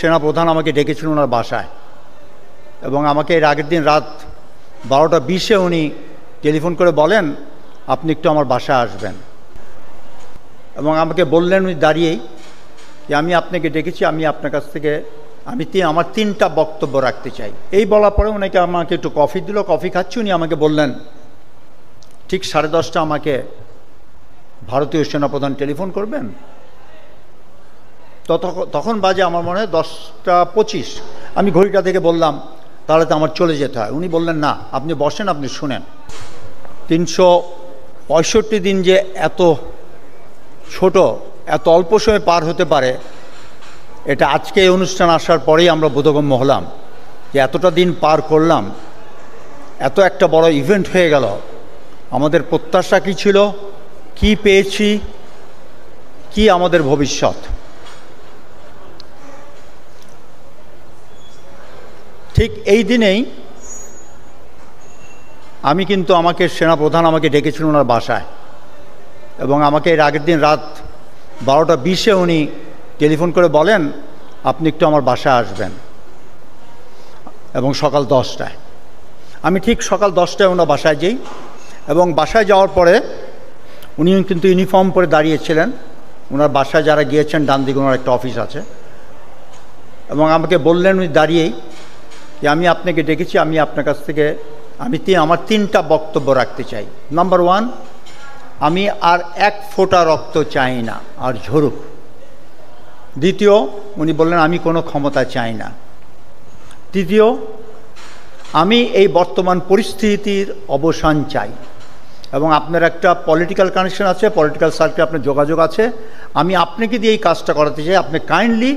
সেনাপ্রধান আমাকে ডেকেছিলেন ওনার বাসায়, এবং আমাকে এর আগের দিন রাত 12:20 উনি টেলিফোন করে বলেন আপনি একটু আমার বাসায় আসবেন, এবং আমাকে বললেন উনি দাঁড়িয়েই যে আমি আপনাকে ডেকেছি, আমি আপনার কাছ থেকে আমার 3টা বক্তব্য রাখতে চাই। এই বলার পরে উনাকে আমাকে একটু কফি দিল, কফি খাচ্ছি, উনি আমাকে বললেন ঠিক 10:30 আমাকে ভারতীয় সেনাপ্রধান টেলিফোন করবেন। তখন বাজে আমার মনে হয় 10:25। আমি ঘড়িটা থেকে বললাম তাহলে তো আমার চলে যেতে হয়। উনি বললেন না, আপনি বসেন, আপনি শুনেন। 365 দিন যে এত ছোট, এত অল্প সময় পার হতে পারে, এটা আজকে এই অনুষ্ঠান আসার পরেই আমরা বোধগম্য হলাম যে এতটা দিন পার করলাম, এত একটা বড় ইভেন্ট হয়ে গেল। আমাদের প্রত্যাশা কী ছিল, কি পেয়েছি, কি আমাদের ভবিষ্যৎ। ঠিক এই দিনেই আমাকে সেনাপ্রধান আমাকে ডেকেছিলেন ওনার বাসায়, এবং আমাকে এর আগের দিন রাত 12:20 উনি টেলিফোন করে বলেন আপনি একটু আমার বাসায় আসবেন, এবং সকাল 10টায়। আমি ঠিক সকাল 10টায় ওনার বাসায় যাই, এবং বাসায় যাওয়ার পরে উনি কিন্তু ইউনিফর্ম পরে দাঁড়িয়েছিলেন। ওনার বাসায় যারা গিয়েছেন ডান দিকে ওনার একটা অফিস আছে, এবং আমাকে বললেন উনি দাঁড়িয়েই যে আমি আপনাকে ডেকেছি, আমি আপনার কাছ থেকে আমার 3টা বক্তব্য রাখতে চাই। নাম্বার 1, আমি আর 1 ফোঁটা রক্ত চাই না, আর ঝরুক। দ্বিতীয়, উনি বললেন আমি কোনো ক্ষমতা চাই না। তৃতীয়, আমি এই বর্তমান পরিস্থিতির অবসান চাই, এবং আপনার একটা পলিটিক্যাল কানেকশন আছে, পলিটিক্যাল সার্কেলে আপনার যোগাযোগ আছে, আমি আপনাকে দিয়ে এই কাজটা করাতে চাই। আপনি কাইন্ডলি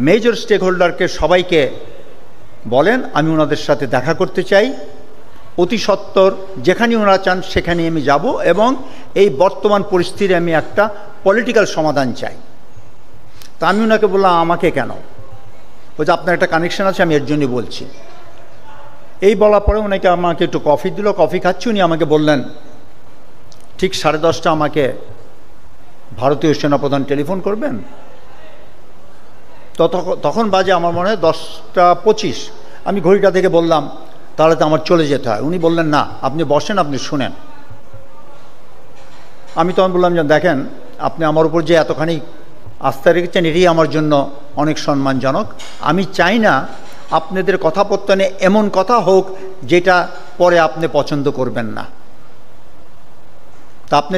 মেজর স্টেক হোল্ডারকে সবাইকে বলেন আমি ওনাদের সাথে দেখা করতে চাই, অতি সত্বর যেখানে ওনারা চান সেখানে আমি যাব, এবং এই বর্তমান পরিস্থিতির আমি একটা পলিটিক্যাল সমাধান চাই। তা আমি ওনাকে বললাম আমাকে কেন? বলছে আপনার একটা কানেকশন আছে, আমি এর জন্যই বলছি। এই বলার পরে ওনাকে আমাকে একটু কফি দিল, কফি খাচ্ছি, উনি আমাকে বললেন ঠিক 10:30 আমাকে ভারতীয় সেনাপ্রধান টেলিফোন করবেন। তখন বাজে আমার মনে হয় 10:25। আমি ঘড়িটা থেকে বললাম তাহলে তো আমার চলে যেতে হয়। উনি বললেন না, আপনি বসেন, আপনি শুনেন। আমি তখন বললাম যে দেখেন, আপনি আমার উপর যে এতখানি আস্থা রেখেছেন এটাই আমার জন্য অনেক সম্মানজনক। আমি চাই না আপনাদের কথাপত্তনে এমন কথা হোক যেটা পরে আপনি পছন্দ করবেন না। তা আপনি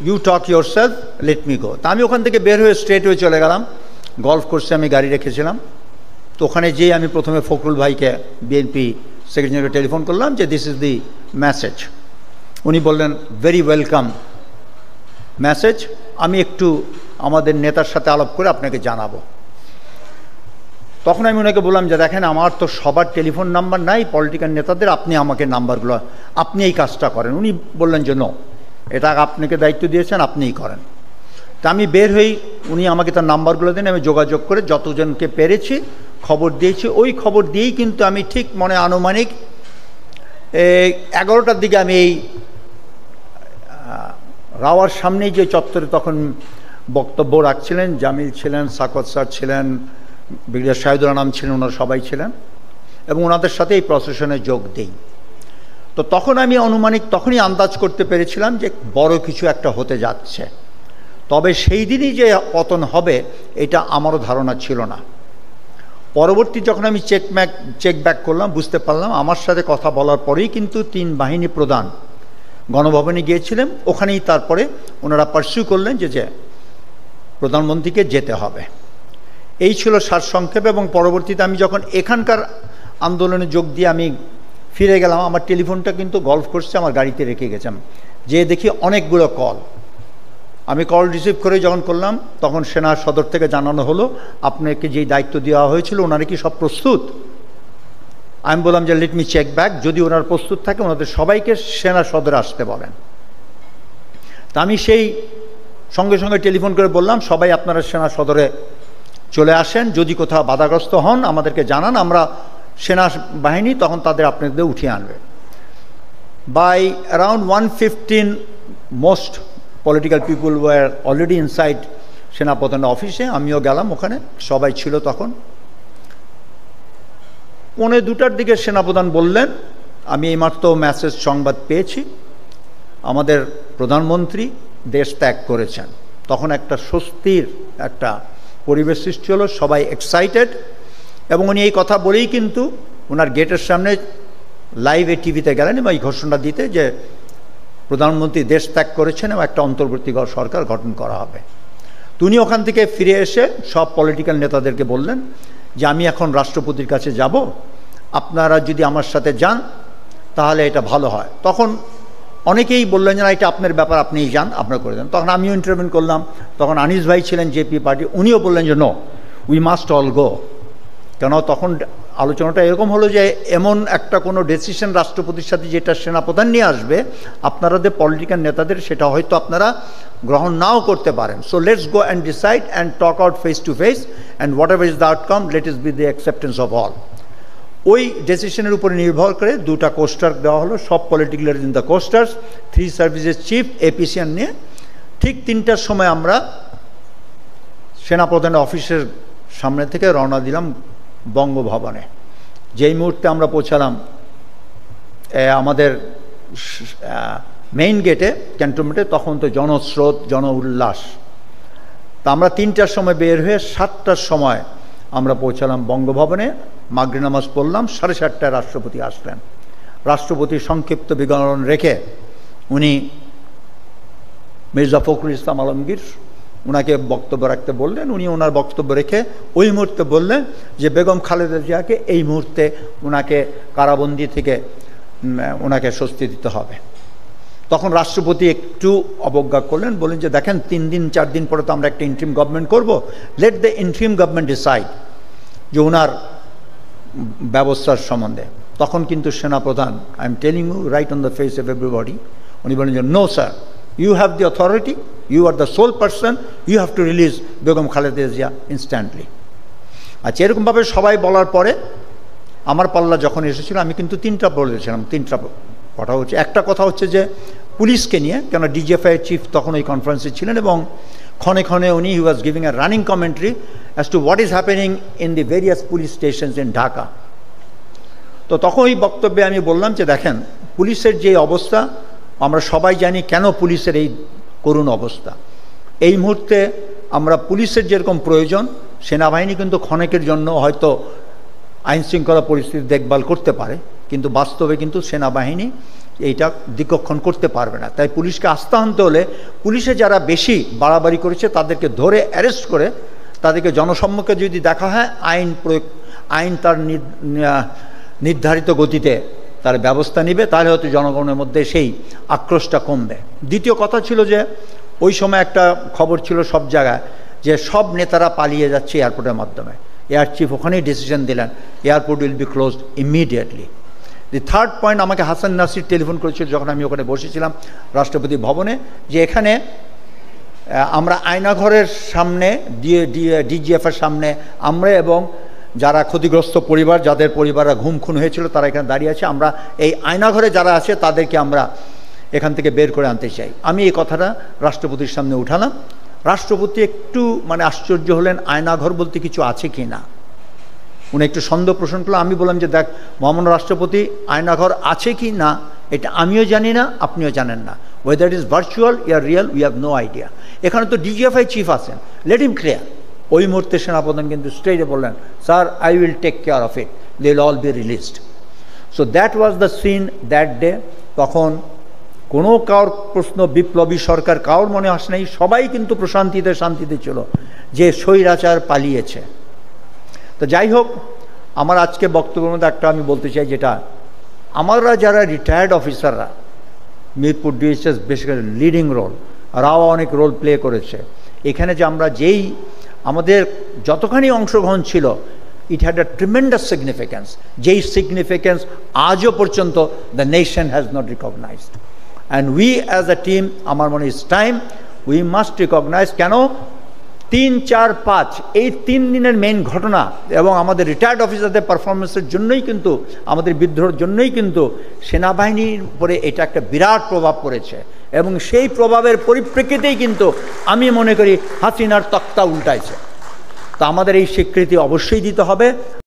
you talk yourself, let me go. তা আমি ওখান থেকে বের হয়ে স্ট্রেট হয়ে চলে গেলাম। গলফ কোর্সে আমি গাড়ি রেখেছিলাম, তো ওখানে যেয়ে আমি প্রথমে ফখরুল ভাইকে, বিএনপি সেক্রেটারিকে টেলিফোন করলাম যে দিস ইজ দি মেসেজ। উনি বললেন ভেরি ওয়েলকাম মেসেজ, আমি একটু আমাদের নেতার সাথে আলাপ করে আপনাকে জানাবো। তখন আমি ওনাকে বললাম যে দেখেন, আমার তো সবার টেলিফোন নাম্বার নাই পলিটিক্যাল নেতাদের, আপনি আমাকে নাম্বারগুলো, আপনি এই কাজটা করেন। উনি বললেন যে নো, এটা আপনাকে দায়িত্ব দিয়েছেন, আপনিই করেন। তা আমি বের হই, উনি আমাকে তার নাম্বারগুলো দেন, আমি যোগাযোগ করে যতজনকে পেরেছি খবর দিয়েছি। ওই খবর দিয়েই কিন্তু আমি ঠিক মনে আনুমানিক 11টার দিকে আমি এই রাওয়ার সামনেই যে চত্বরে তখন বক্তব্য রাখছিলেন, জামিল ছিলেন, সাকত স্যার ছিলেন, ব্রিগেডিয়ার শাহিদুল আনাম ছিলেন, ওনারা সবাই ছিলেন, এবং ওনাদের সাথে এই প্রসেশনে যোগ দিই। তো তখন আমি আনুমানিক তখনই আন্দাজ করতে পেরেছিলাম যে বড় কিছু একটা হতে যাচ্ছে, তবে সেই দিনই যে পতন হবে এটা আমারও ধারণা ছিল না। পরবর্তী যখন আমি চেক ব্যাক করলাম, বুঝতে পারলাম আমার সাথে কথা বলার পরেই কিন্তু 3 বাহিনী প্রধান গণভবনে গিয়েছিলেন। ওখানেই তারপরে ওনারা পার্সিউ করলেন যে প্রধানমন্ত্রীকে যেতে হবে। এই ছিল সারসংক্ষেপ। এবং পরবর্তীতে আমি যখন এখানকার আন্দোলনে যোগ দিয়ে আমি ফিরে গেলাম, আমার টেলিফোনটা কিন্তু গলফ কোর্সে আমার গাড়িতে রেখে গেছিলাম, যে দেখি অনেকগুলো কল। আমি কল রিসিভ করে যখন করলাম তখন সেনা সদর থেকে জানানো হলো আপনাকে যেই দায়িত্ব দেওয়া হয়েছিল ওনারা কি সব প্রস্তুত। আমি বললাম যে লেট মি চেক ব্যাক, যদি ওনারা প্রস্তুত থাকে ওনাদের সবাইকে সেনা সদরে আসতে বলেন। তা আমি সেই সঙ্গে সঙ্গে টেলিফোন করে বললাম সবাই আপনারা সেনা সদরে চলে আসেন, যদি কোথাও বাধাগ্রস্ত হন আমাদেরকে জানান, আমরা সেনা বাহিনী তখন তাদের আপনাদের উঠিয়ে আনবে। By around 1:15 most political people were already inside সেনাপ্রধানের অফিসে। আমিও গেলাম, ওখানে সবাই ছিল তখন। 1:45 দিকে সেনাপ্রধান বললেন, আমি এইমাত্র মেসেজ সংবাদ পেয়েছি, আমাদের প্রধানমন্ত্রী দেশ ত্যাগ করেছেন। তখন একটা স্বস্তির একটা পরিবেশ সৃষ্টি হলো, সবাই এক্সাইটেড। এবং উনি এই কথা বলেই কিন্তু ওনার গেটের সামনে লাইভে টিভিতে গেলেন এবং এই ঘোষণা দিতে যে প্রধানমন্ত্রী দেশ ত্যাগ করেছেন এবং একটা অন্তর্বর্তী সরকার গঠন করা হবে। তো উনি ওখান থেকে ফিরে এসে সব পলিটিক্যাল নেতাদেরকে বললেন যে আমি এখন রাষ্ট্রপতির কাছে যাব, আপনারা যদি আমার সাথে যান তাহলে এটা ভালো হয়। তখন অনেকেই বললেন যে না, এটা আপনার ব্যাপার, আপনিই যান, আপনারা করে দেন। তখন আমিও ইন্টারভিউ করলাম। তখন আনিস ভাই ছিলেন জেপি পার্টি, উনিও বললেন যে no, we must all go. কেন তখন আলোচনাটা এরকম হলো যে এমন একটা কোনো ডিসিশন রাষ্ট্রপতির সাথে যেটা সেনাপ্রধান নিয়ে আসবে, আপনাদের পলিটিক্যাল নেতাদের সেটা হয়তো আপনারা গ্রহণ নাও করতে পারেন। So let's go and decide and talk out face to face and whatever is the outcome, let us be the acceptance of all. ওই ডিসিশনের উপরে নির্ভর করে 2টা কোস্টার দেওয়া হলো, সব পলিটিক্যাল ইন দ্য কোস্টার্স, 3 সার্ভিসেস চিফ, এপিসিয়ান নিয়ে। ঠিক 3টার সময় আমরা সেনাপ্রধানের অফিসের সামনে থেকে রওনা দিলাম বঙ্গভবনে। যেই মুহূর্তে আমরা পৌঁছালাম আমাদের মেইন গেটে, ক্যান্টনমেন্টে, তখন তো জনস্রোত, জন উল্লাস। তা আমরা 3টার সময় বের হয়ে 7টার সময় আমরা পৌঁছালাম বঙ্গভবনে, মাগরিব নামাজ পড়লাম। 7:30টায় রাষ্ট্রপতি আসলেন। রাষ্ট্রপতির সংক্ষিপ্ত বিবরণ রেখে উনি মির্জা ফখরুল ইসলাম আলমগীর ওনাকে বক্তব্য রাখতে বললেন। উনি ওনার বক্তব্য রেখে ওই মুহূর্তে বললেন যে বেগম খালেদা জিয়াকে এই মুহূর্তে ওনাকে কারাবন্দি থেকে ওনাকে স্বস্তি দিতে হবে। তখন রাষ্ট্রপতি একটু অবজ্ঞা করলেন, বললেন যে দেখেন 3 দিন 4 দিন পরে তো আমরা একটা ইন্টারিম গভর্নমেন্ট করব, let the interim government decide যে ওনার ব্যবস্থার সম্বন্ধে। তখন কিন্তু সেনাপ্রধান, I am telling you right on the face of everybody, উনি বলেন যে no sir, you have the authority, you are the sole person, you have to release Begum Khaleda Zia instantly। আচ্ছা, এরকমভাবে সবাই বলার পরে আমার পাল্লা যখন এসেছিল আমি কিন্তু 3টা বলেছিলাম। 3টা কথা হচ্ছে, একটা কথা হচ্ছে যে পুলিশকে নিয়ে, কেন ডিজিএফআই চিফ তখন ওই কনফারেন্সে ছিলেন এবং ক্ষণে ক্ষণে উনি he was giving a running commentary as to what is happening in the various police stations in Dhaka. তো তখন ওই বক্তব্যে আমি বললাম যে দেখেন, পুলিশের যে অবস্থা আমরা সবাই জানি, কেন পুলিশের এই করুণ অবস্থা। এই মুহূর্তে আমরা পুলিশের যেরকম প্রয়োজন, সেনাবাহিনী কিন্তু ক্ষণেকের জন্য হয়তো আইনশৃঙ্খলা পরিস্থিতি দেখভাল করতে পারে, কিন্তু বাস্তবে কিন্তু সেনাবাহিনী এইটা দিকক্ষণ করতে পারবে না। তাই পুলিশকে আস্থা আনতে হলে পুলিশে যারা বেশি বাড়াবাড়ি করেছে তাদেরকে ধরে অ্যারেস্ট করে তাদেরকে জনসম্মুখে যদি দেখা হয়, আইন তার নির্ধারিত গতিতে তার ব্যবস্থা নেবে, তাহলে হয়তো জনগণের মধ্যে সেই আক্রোশটা কমবে। দ্বিতীয় কথা ছিল যে ওই সময় একটা খবর ছিল সব জায়গায় যে সব নেতারা পালিয়ে যাচ্ছে এয়ারপোর্টের মাধ্যমে। এয়ার চিফ ওখানেই ডিসিশন দিলেন, airport will be closed immediately. The third point, আমাকে হাসান নাসির টেলিফোন করেছিল যখন আমি ওখানে বসেছিলাম রাষ্ট্রপতি ভবনে, যে এখানে আমরা আয়নাঘরের সামনে ডিজিএফের সামনে আমরা এবং যারা ক্ষতিগ্রস্ত পরিবার, যাদের পরিবাররা ঘুম খুন হয়েছিল, তারা এখানে দাঁড়িয়ে আছে। আমরা এই আয়নাঘরে যারা আছে তাদেরকে আমরা এখান থেকে বের করে আনতে চাই। আমি এই কথাটা রাষ্ট্রপতির সামনে উঠালাম। রাষ্ট্রপতি একটু আশ্চর্য হলেন, আয়নাঘর বলতে কিছু আছে কি না। উনি একটু সন্দেহ পোষণ করলেন। আমি বললাম যে দেখ মহামান্য রাষ্ট্রপতি, আয়নাঘর আছে কি না এটা আমিও জানি না, আপনিও জানেন না। Whether it is virtual or real, we have no idea. এখানে তো ডিজিএফআই চিফ আছেন, লেট হিম ক্লিয়ার। ওই মুহূর্তে সেনাপ্রধান কিন্তু স্টেজে বললেন, sir I will take care of it, they will all be released. So that was the scene that day. তখন কোনো কারোর প্রশ্ন বিপ্লবী সরকার কারোর মনে আসে নাই, সবাই কিন্তু প্রশান্তিতে শান্তিতে ছিল যে স্বৈরাচার পালিয়েছে। তো যাই হোক, আমার আজকে বক্তব্যের মধ্যে একটা আমি বলতে চাই, যেটা আমরা যারা রিটায়ার্ড অফিসাররা, Mirpur DSS basically leading role, রাও অনেক রোল প্লে করেছে এখানে, যে আমরা যেই আমাদের যতখানি অংশগ্রহণ ছিল, it had a tremendous significance, যেই সিগনিফিক্যান্স আজও পর্যন্ত the nation has not recognised. And we as a team, আমার মনে is time we must recognise. কেন 3, 4, 5 এই 3 দিনের মেইন ঘটনা এবং আমাদের রিটায়ার্ড অফিসারদের পারফরমেন্সের জন্যই কিন্তু, আমাদের বিদ্রোহের জন্যই কিন্তু সেনাবাহিনীর উপরে এটা একটা বিরাট প্রভাব পড়েছে। এবং সেই প্রভাবের পরিপ্রেক্ষিতেই কিন্তু আমি মনে করি হাসিনার তক্তা উল্টাইছে। তা আমাদের এই স্বীকৃতি অবশ্যই দিতে হবে।